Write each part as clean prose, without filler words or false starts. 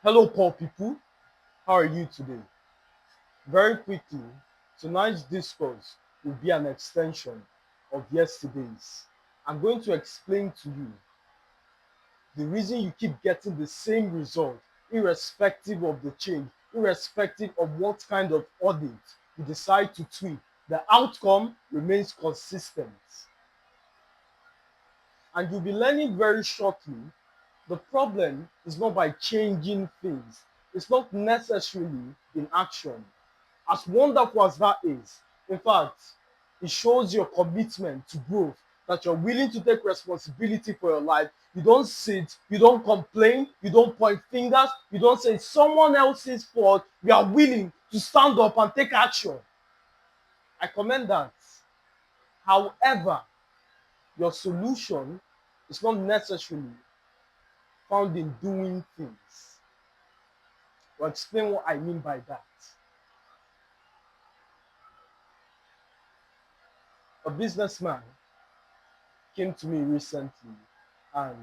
Hello, poor people. How are you today? Very quickly, tonight's discourse will be an extension of yesterday's. I'm going to explain to you the reason you keep getting the same result, irrespective of the change, irrespective of what kind of audit you decide to tweak. The outcome remains consistent. And you'll be learning very shortly the problem is not by changing things, it's not necessarily in action. As wonderful as that is, in fact, it shows your commitment to growth, that you're willing to take responsibility for your life. You don't sit, you don't complain, you don't point fingers, you don't say it's someone else's fault. You are willing to stand up and take action. I commend that. However, your solution is not necessarily found in doing things. I'll explain what I mean by that. A businessman came to me recently and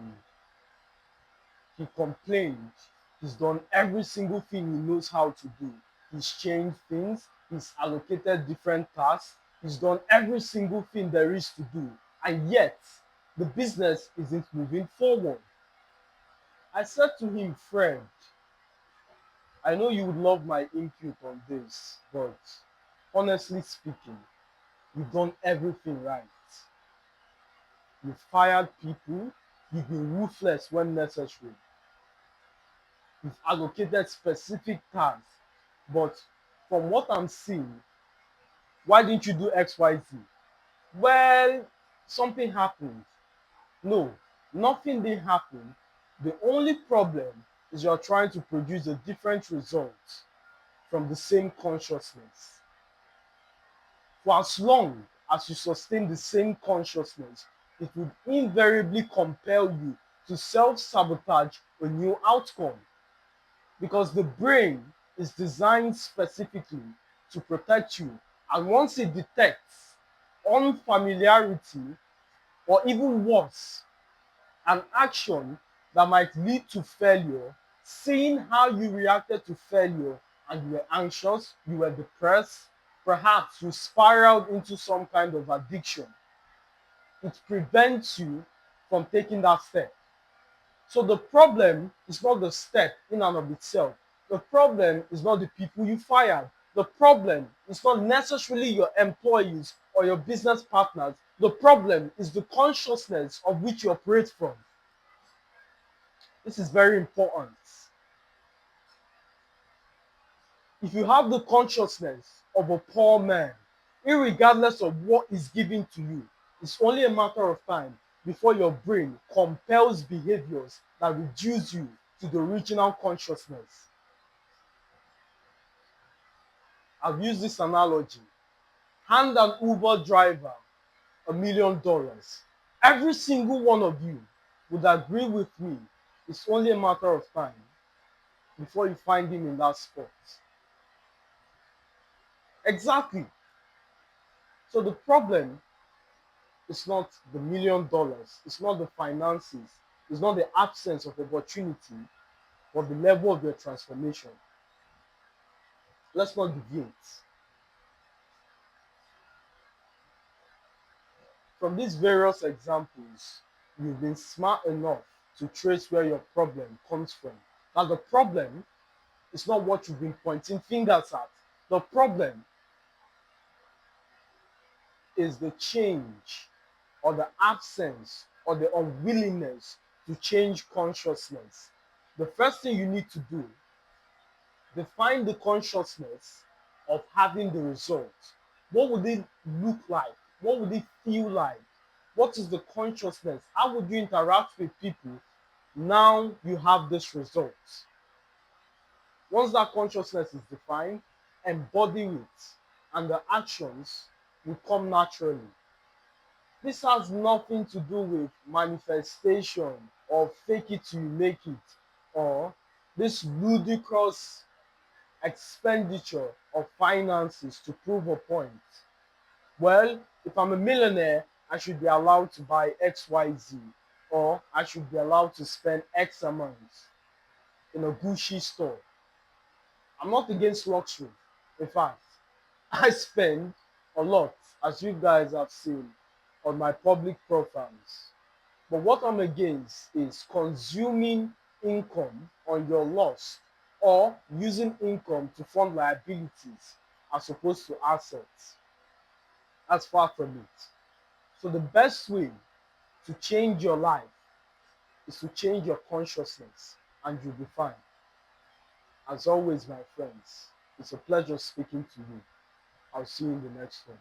he complained he's done every single thing he knows how to do. He's changed things, he's allocated different tasks, he's done every single thing there is to do, and yet the business isn't moving forward. I said to him, friend, I know you would love my input on this, but honestly speaking, you've done everything right. You've fired people, you've been ruthless when necessary, you've allocated specific tasks. But from what I'm seeing, why didn't you do XYZ? Well, something happened. No, nothing did happen. The only problem is you're trying to produce a different result from the same consciousness. For as long as you sustain the same consciousness, it would invariably compel you to self sabotage a new outcome, because the brain is designed specifically to protect you. And once it detects unfamiliarity, or even worse, an action that might lead to failure, seeing how you reacted to failure and you were anxious, you were depressed, perhaps you spiraled into some kind of addiction, it prevents you from taking that step. So the problem is not the step in and of itself. The problem is not the people you fired. The problem is not necessarily your employees or your business partners. The problem is the consciousness of which you operate from. This is very important. If you have the consciousness of a poor man, irregardless of what is given to you, it's only a matter of time before your brain compels behaviors that reduce you to the original consciousness. I've used this analogy. Hand an Uber driver $1 million. Every single one of you would agree with me. It's only a matter of time before you find him in that spot. Exactly. So the problem is not the $1 million, it's not the finances, it's not the absence of opportunity, but the level of your transformation. Let's not deviate. From these various examples, you've been smart enough to trace where your problem comes from. Now, the problem is not what you've been pointing fingers at. The problem is the change, or the absence, or the unwillingness to change consciousness. The first thing you need to do, define the consciousness of having the result. What would it look like? What would it feel like? What is the consciousness? How would you interact with people now you have this result? Once that consciousness is defined, embody it, and the actions will come naturally. This has nothing to do with manifestation or fake it till you make it, or this ludicrous expenditure of finances to prove a point. Well, if I'm a millionaire, I should be allowed to buy XYZ, or I should be allowed to spend X amount. in a Gucci store. I'm not against luxury. In fact, I spend a lot, as you guys have seen, on my public profiles. But what I'm against is consuming income on your loss or using income to fund liabilities as opposed to assets. That's far from it. So the best way to change your life is to change your consciousness and you'll be fine. As always, my friends, it's a pleasure speaking to you. I'll see you in the next one.